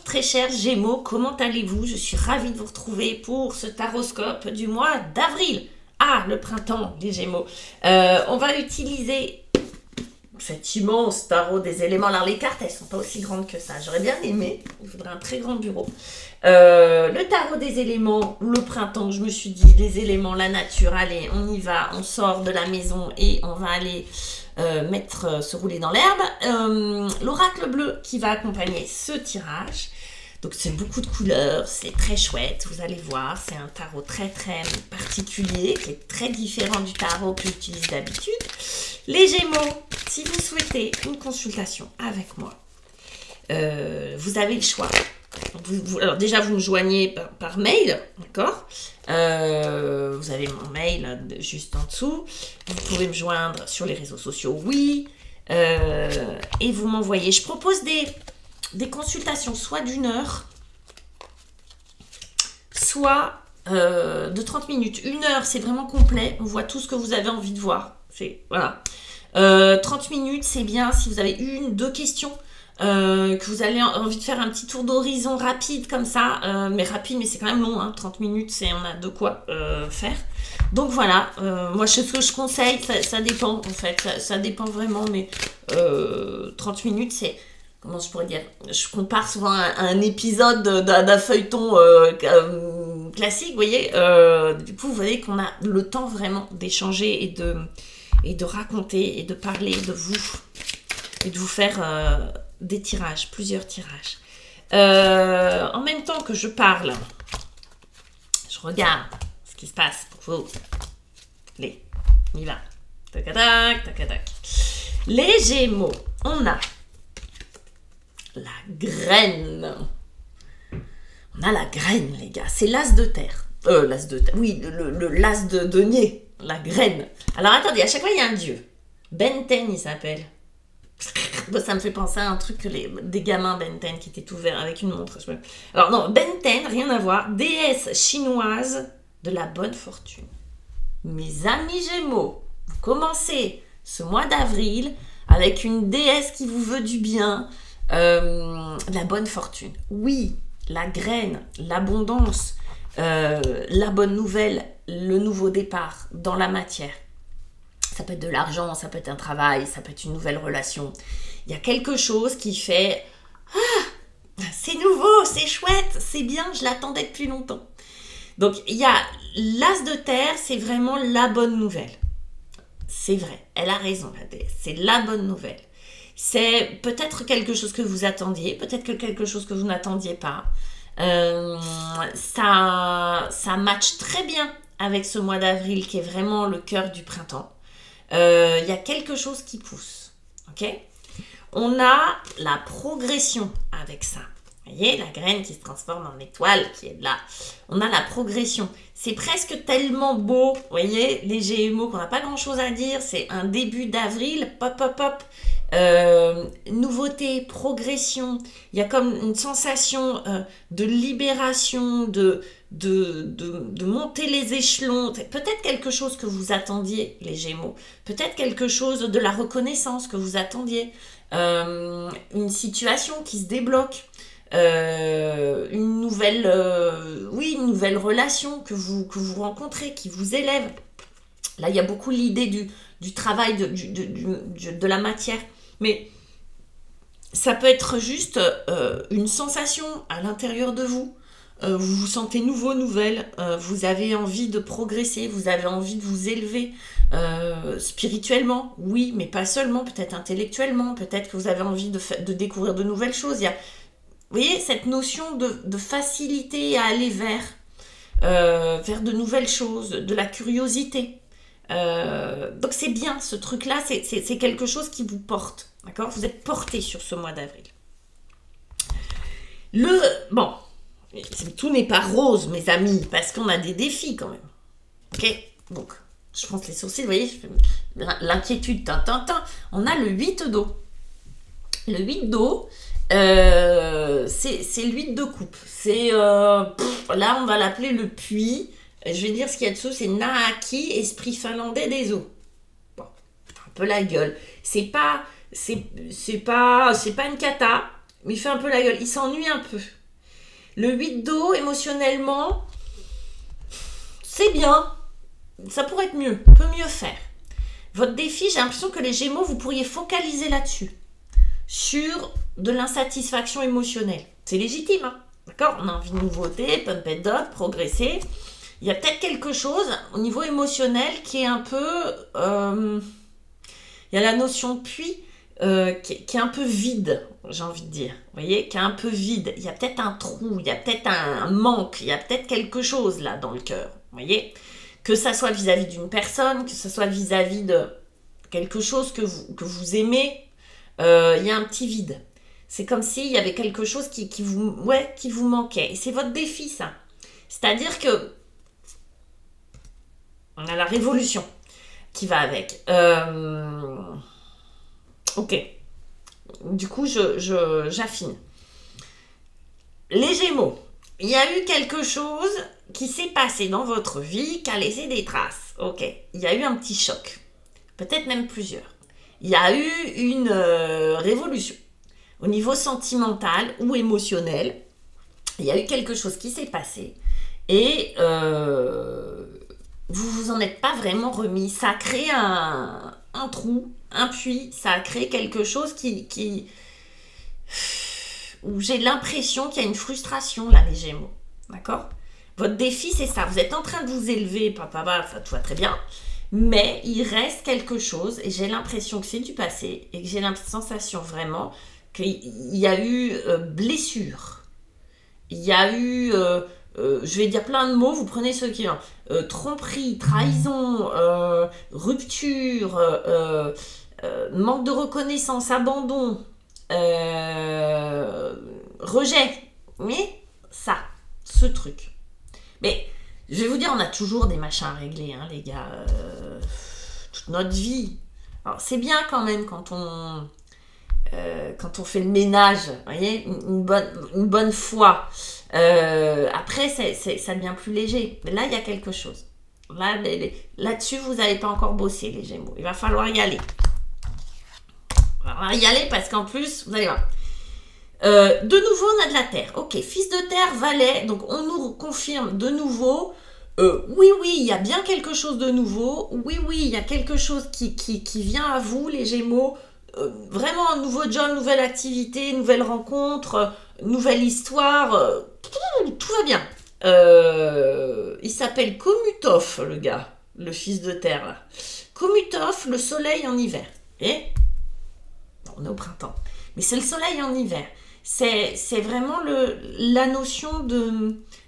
très chers Gémeaux, comment allez-vous? Je suis ravie de vous retrouver pour ce taroscope du mois d'avril. Ah, le printemps, les Gémeaux. On va utiliser cet immense tarot des éléments. Alors, les cartes, elles sont pas aussi grandes que ça. J'aurais bien aimé. Il faudrait un très grand bureau. Le tarot des éléments, le printemps, je me suis dit, les éléments, la nature, allez, on y va, on sort de la maison et on va aller se rouler dans l'herbe. L'oracle bleu qui va accompagner ce tirage. Donc, c'est beaucoup de couleurs, c'est très chouette, vous allez voir, c'est un tarot très très particulier, qui est très différent du tarot que j'utilise d'habitude. Les Gémeaux, si vous souhaitez une consultation avec moi, vous avez le choix. Alors déjà, vous me joignez par mail, d'accord? Vous avez mon mail juste en dessous. Vous pouvez me joindre sur les réseaux sociaux, oui. Et vous m'envoyez. Je propose des consultations soit d'1 heure, soit de 30 minutes. 1 heure, c'est vraiment complet. On voit tout ce que vous avez envie de voir. Voilà. 30 minutes, c'est bien si vous avez 1, 2 questions. Que vous avez envie de faire un petit tour d'horizon rapide comme ça, mais rapide, mais c'est quand même long, hein, 30 minutes, on a de quoi faire. Donc voilà, moi ce que je conseille, ça dépend en fait, ça dépend vraiment, mais 30 minutes c'est, comment je pourrais dire, je compare souvent à un épisode d'un feuilleton classique, vous voyez, du coup vous voyez qu'on a le temps vraiment d'échanger et de raconter et de parler de vous et de vous faire des tirages, plusieurs tirages. En même temps que je parle, je regarde ce qui se passe pour vous. Allez, on y va. Tac, tac, tac, tac. Les Gémeaux, on a la graine. On a la graine, les gars. C'est l'as de terre. L'as de terre. Oui, le l'as de denier. La graine. Alors, attendez, à chaque fois, il y a un dieu. Benten, il s'appelle. Ça me fait penser à un truc que des gamins Benten qui étaient ouverts avec une montre. Alors non, Benten, rien à voir. Déesse chinoise de la bonne fortune. Mes amis Gémeaux, vous commencez ce mois d'avril avec une déesse qui vous veut du bien, la bonne fortune. Oui, la graine, l'abondance, la bonne nouvelle, le nouveau départ dans la matière. Ça peut être de l'argent, ça peut être un travail, ça peut être une nouvelle relation. Il y a quelque chose qui fait « Ah, c'est nouveau, c'est chouette, c'est bien, je l'attendais depuis longtemps. » Donc, il y a l'as de terre, c'est vraiment la bonne nouvelle. C'est vrai, elle a raison, la déesse, c'est la bonne nouvelle. C'est peut-être quelque chose que vous attendiez, peut-être que quelque chose que vous n'attendiez pas. Ça match très bien avec ce mois d'avril qui est vraiment le cœur du printemps. Il y a quelque chose qui pousse, ok? On a la progression avec ça. Vous voyez, la graine qui se transforme en étoile qui est là. On a la progression. C'est presque tellement beau, vous voyez, les Gémeaux, qu'on n'a pas grand-chose à dire. C'est un début d'avril, pop, pop, pop. Nouveauté, progression. Il y a comme une sensation de libération, de monter les échelons, peut-être quelque chose que vous attendiez, les Gémeaux, peut-être quelque chose de la reconnaissance que vous attendiez, une situation qui se débloque, une nouvelle relation que vous rencontrez, qui vous élève. Là, il y a beaucoup l'idée du travail, de la matière, mais ça peut être juste une sensation à l'intérieur de vous. Vous vous sentez nouveau, nouvelle, vous avez envie de progresser, vous avez envie de vous élever spirituellement, oui, mais pas seulement, peut-être intellectuellement, peut-être que vous avez envie de découvrir de nouvelles choses. Il y a, vous voyez, cette notion de facilité à aller vers de nouvelles choses, de la curiosité. Donc c'est bien, ce truc-là, c'est quelque chose qui vous porte, d'accord? Vous êtes porté sur ce mois d'avril. Bon, tout n'est pas rose, mes amis, parce qu'on a des défis quand même. Ok? Donc, je pense les sourcils, vous voyez, l'inquiétude, on a le 8 d'eau. Le 8 d'eau, c'est l'8 de coupe. Là, on va l'appeler le puits. Je vais dire ce qu'il y a dessous, c'est Naaki, esprit finlandais des eaux. Bon, un peu la gueule. C'est pas une cata, mais il fait un peu la gueule. Il s'ennuie un peu. Le 8 d'eau, émotionnellement, c'est bien. Ça pourrait être mieux, on peut mieux faire. Votre défi, j'ai l'impression que les Gémeaux, vous pourriez focaliser là-dessus. Sur de l'insatisfaction émotionnelle. C'est légitime, hein, d'accord? On a envie de nouveauté, pump it up, progresser. Il y a peut-être quelque chose au niveau émotionnel qui est un peu... il y a la notion de puits qui est un peu vide, j'ai envie de dire. Vous voyez, qui est un peu vide. Il y a peut-être un trou, il y a peut-être un manque, il y a peut-être quelque chose là dans le cœur. Vous voyez? Que ça soit vis-à-vis d'une personne, que ça soit vis-à-vis de quelque chose que vous aimez, il y a un petit vide. C'est comme s'il y avait quelque chose qui vous manquait. Et c'est votre défi, ça. C'est-à-dire que on a la révolution qui va avec. Ok. Du coup, j'affine. Les Gémeaux, il y a eu quelque chose qui s'est passé dans votre vie, qui a laissé des traces. Ok. Il y a eu un petit choc. Peut-être même plusieurs. Il y a eu une révolution. Au niveau sentimental ou émotionnel, il y a eu quelque chose qui s'est passé. Et vous vous en êtes pas vraiment remis. Ça a créé un trou, un puits. Ça a créé quelque chose où j'ai l'impression qu'il y a une frustration là, les Gémeaux. D'accord? Votre défi, c'est ça. Vous êtes en train de vous élever, papa, ça tout va très bien. Mais il reste quelque chose et j'ai l'impression que c'est du passé et que j'ai la sensation vraiment qu'il y a eu blessure. Il y a eu... je vais dire plein de mots, vous prenez ceux qui ont tromperie, trahison, rupture, manque de reconnaissance, abandon, rejet. Mais ça, ce truc. Mais je vais vous dire, on a toujours des machins à régler, hein, les gars. Toute notre vie. Alors, c'est bien quand même quand on fait le ménage, vous voyez, une bonne fois. Après, ça devient plus léger. Mais là, il y a quelque chose. Là-dessus, vous n'avez pas encore bossé, les Gémeaux. Il va falloir y aller. Il va falloir y aller parce qu'en plus, vous allez voir. De nouveau, on a de la terre. Ok, fils de terre, valet. Donc, on nous confirme de nouveau. Oui, il y a bien quelque chose de nouveau. Oui, il y a quelque chose qui vient à vous, les Gémeaux. Vraiment un nouveau job, nouvelle activité, nouvelle rencontre, nouvelle histoire. Tout va bien. Il s'appelle Komutov, le gars, le fils de terre. Là. Komutov, le soleil en hiver. Et on est au printemps. Mais c'est le soleil en hiver. C'est vraiment la notion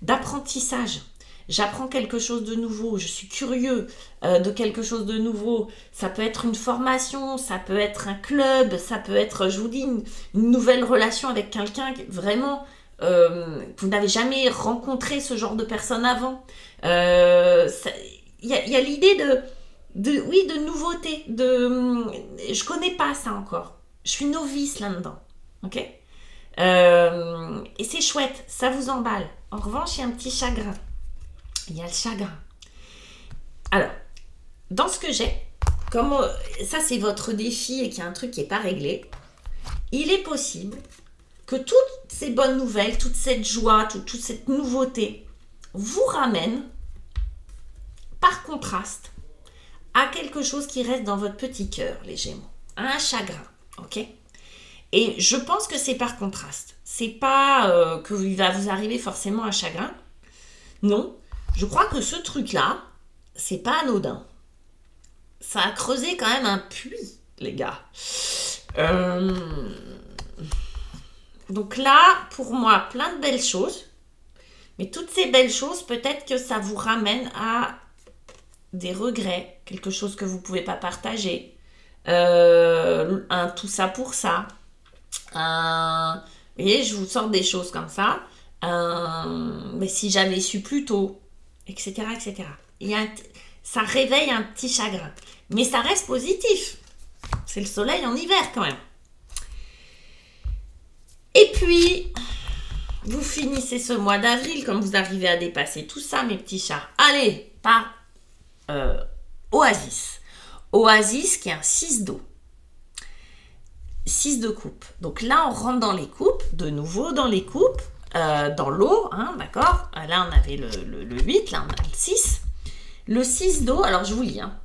d'apprentissage. J'apprends quelque chose de nouveau, je suis curieux de quelque chose de nouveau. Ça peut être une formation, ça peut être un club, ça peut être, je vous dis, une nouvelle relation avec quelqu'un vraiment vous n'avez jamais rencontré ce genre de personne avant. Il y a l'idée de nouveauté, je connais pas ça encore. Je suis novice là-dedans, ok. Et c'est chouette, ça vous emballe. En revanche, il y a un petit chagrin. Il y a le chagrin. Alors, dans ce que j'ai, comme ça c'est votre défi et qu'il y a un truc qui n'est pas réglé, il est possible que toutes ces bonnes nouvelles, toute cette joie, toute cette nouveauté vous ramène, par contraste, à quelque chose qui reste dans votre petit cœur, les Gémeaux. À un chagrin, ok? Et je pense que c'est par contraste. C'est pas qu'il va vous arriver forcément un chagrin. Non. Je crois que ce truc-là, c'est pas anodin. Ça a creusé quand même un puits, les gars. Donc là, pour moi, plein de belles choses. Mais toutes ces belles choses, peut-être que ça vous ramène à des regrets, quelque chose que vous ne pouvez pas partager. Un tout ça pour ça. Vous voyez, je vous sors des choses comme ça. Mais si j'avais su plus tôt, etc. etc. Ça réveille un petit chagrin. Mais ça reste positif. C'est le soleil en hiver quand même. Et puis, vous finissez ce mois d'avril, comme vous arrivez à dépasser tout ça, mes petits chats. Allez, par Oasis. Oasis qui est un 6 d'eau. 6 de coupe. Donc là, on rentre dans les coupes, de nouveau dans les coupes. dans l'eau, hein, d'accord? Là, on avait le 8, là, on a le 6. Le 6 d'eau, alors je vous lis, hein.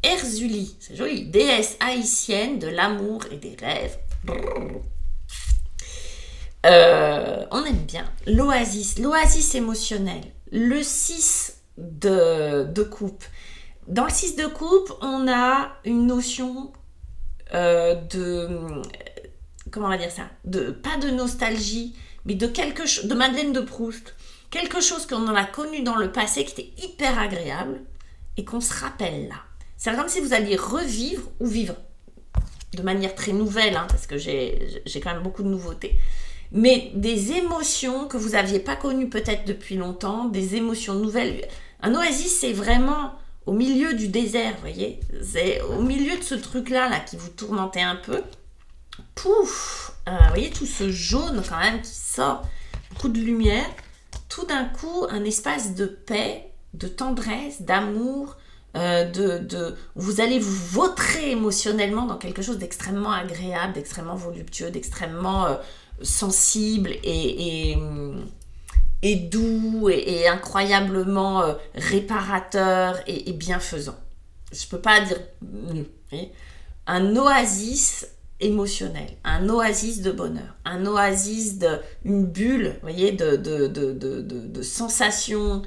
Erzuli, c'est joli, déesse haïtienne de l'amour et des rêves. On aime bien. L'oasis émotionnelle. Le 6 de coupe. Dans le 6 de coupe, on a une notion comment on va dire ça, pas de nostalgie, mais de quelque chose, de Madeleine de Proust, quelque chose qu'on en a connu dans le passé qui était hyper agréable et qu'on se rappelle là. C'est comme si vous alliez revivre ou vivre de manière très nouvelle, hein, parce que j'ai quand même beaucoup de nouveautés, mais des émotions que vous n'aviez pas connues peut-être depuis longtemps, des émotions nouvelles. Un oasis, c'est vraiment au milieu du désert, vous voyez, c'est au milieu de ce truc-là là, qui vous tourmentait un peu. Pouf, vous voyez tout ce jaune quand même qui sort, beaucoup de lumière, tout d'un coup un espace de paix, de tendresse, d'amour, vous allez vous vautrer émotionnellement dans quelque chose d'extrêmement agréable, d'extrêmement voluptueux, d'extrêmement sensible et doux et incroyablement réparateur et bienfaisant. Je peux pas dire mieux. Un oasis émotionnel, un oasis de bonheur, un oasis une bulle, vous voyez, de sensations,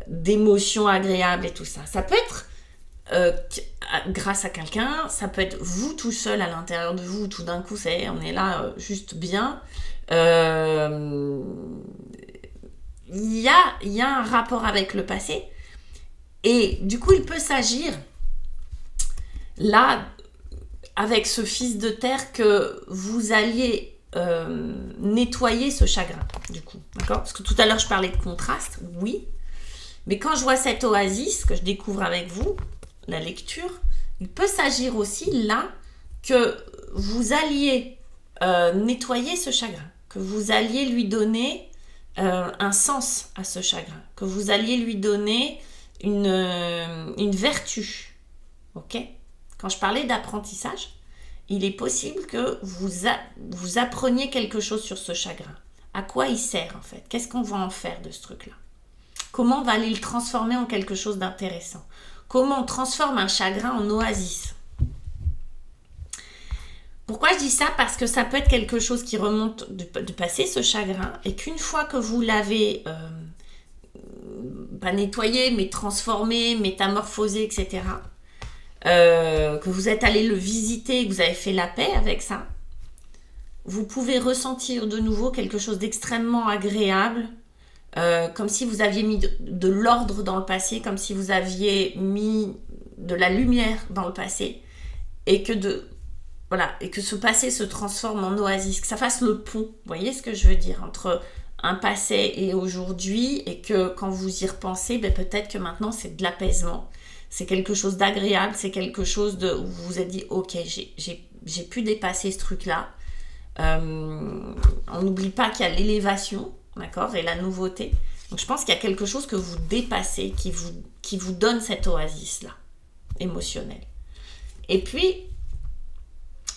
d'émotions agréables et tout ça. Ça peut être grâce à quelqu'un, ça peut être vous tout seul à l'intérieur de vous, tout d'un coup, on est là juste bien. Il y a un rapport avec le passé et du coup, il peut s'agir là, avec ce fils de terre, que vous alliez nettoyer ce chagrin, du coup, d'accord? Parce que tout à l'heure, je parlais de contraste, oui, mais quand je vois cette oasis que je découvre avec vous, la lecture, il peut s'agir aussi là que vous alliez nettoyer ce chagrin, que vous alliez lui donner un sens à ce chagrin, que vous alliez lui donner une vertu, ok? Quand je parlais d'apprentissage, il est possible que vous appreniez quelque chose sur ce chagrin. À quoi il sert en fait? Qu'est-ce qu'on va en faire de ce truc-là? Comment on va aller le transformer en quelque chose d'intéressant? Comment on transforme un chagrin en oasis? Pourquoi je dis ça? Parce que ça peut être quelque chose qui remonte du passé, ce chagrin, et qu'une fois que vous l'avez pas nettoyé, mais transformé, métamorphosé, etc., que vous êtes allé le visiter, que vous avez fait la paix avec ça, vous pouvez ressentir de nouveau quelque chose d'extrêmement agréable, comme si vous aviez mis de l'ordre dans le passé, comme si vous aviez mis de la lumière dans le passé, et que ce passé se transforme en oasis, que ça fasse le pont, vous voyez ce que je veux dire, entre un passé et aujourd'hui, et que quand vous y repensez, peut-être que maintenant c'est de l'apaisement. C'est quelque chose d'agréable, c'est quelque chose où vous vous êtes dit, ok, j'ai pu dépasser ce truc-là. On n'oublie pas qu'il y a l'élévation, d'accord, et la nouveauté. Donc je pense qu'il y a quelque chose que vous dépassez, qui vous donne cette oasis-là, émotionnelle. Et puis,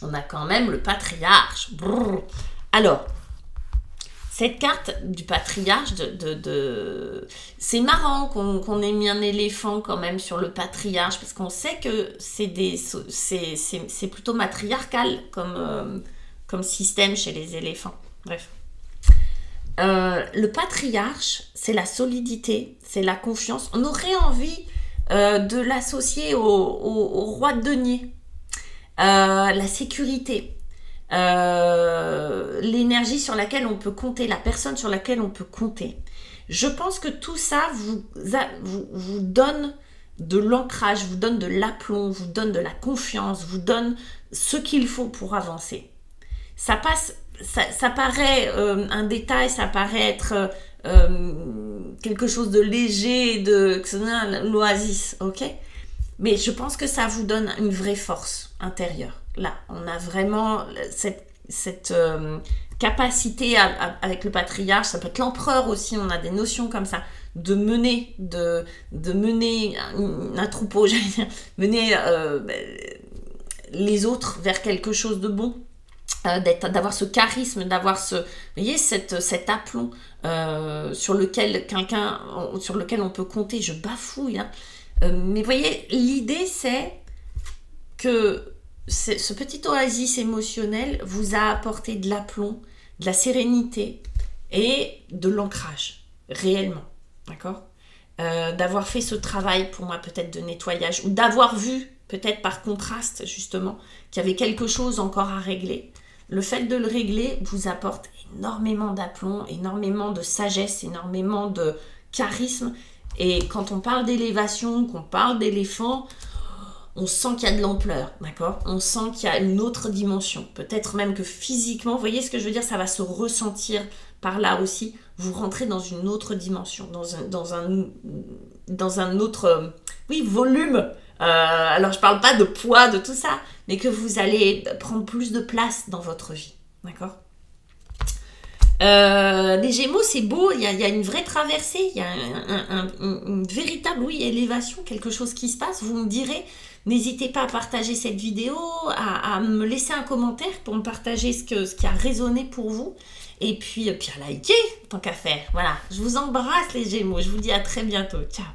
on a quand même le patriarche. Brrr. Alors, cette carte du patriarche, c'est marrant qu'on ait mis un éléphant quand même sur le patriarche, parce qu'on sait que c'est plutôt matriarcal comme système chez les éléphants. Bref. Le patriarche, c'est la solidité, c'est la confiance. On aurait envie de l'associer au roi de denier, la sécurité. L'énergie sur laquelle on peut compter, la personne sur laquelle on peut compter. Je pense que tout ça vous donne de l'ancrage, vous donne de l'aplomb, vous donne de la confiance, vous donne ce qu'il faut pour avancer. Ça paraît un détail, ça paraît être quelque chose de léger, l'oasis, ok? Mais je pense que ça vous donne une vraie force intérieure. Là, on a vraiment cette capacité avec le patriarche, ça peut être l'empereur aussi, on a des notions comme ça, de mener un troupeau, j'allais dire, mener les autres vers quelque chose de bon. d'avoir ce charisme, d'avoir vous voyez, cet aplomb sur lequel on peut compter. Je bafouille, hein. Mais vous voyez, l'idée c'est que ce petit oasis émotionnel vous a apporté de l'aplomb, de la sérénité et de l'ancrage, réellement, d'accord. D'avoir fait ce travail pour moi peut-être de nettoyage, ou d'avoir vu peut-être par contraste justement qu'il y avait quelque chose encore à régler. Le fait de le régler vous apporte énormément d'aplomb, énormément de sagesse, énormément de charisme. Et quand on parle d'élévation, qu'on parle d'éléphant, on sent qu'il y a de l'ampleur, d'accord? On sent qu'il y a une autre dimension. Peut-être même que physiquement, vous voyez ce que je veux dire, ça va se ressentir par là aussi. Vous rentrez dans une autre dimension, dans un autre volume. Alors, je parle pas de poids, de tout ça, mais que vous allez prendre plus de place dans votre vie, d'accord? Les Gémeaux, c'est beau, il y a une vraie traversée, il y a une véritable, élévation, quelque chose qui se passe. Vous me direz, n'hésitez pas à partager cette vidéo, à me laisser un commentaire pour me partager ce qui a résonné pour vous. Et puis à liker, tant qu'à faire. Voilà, je vous embrasse les Gémeaux, je vous dis à très bientôt. Ciao.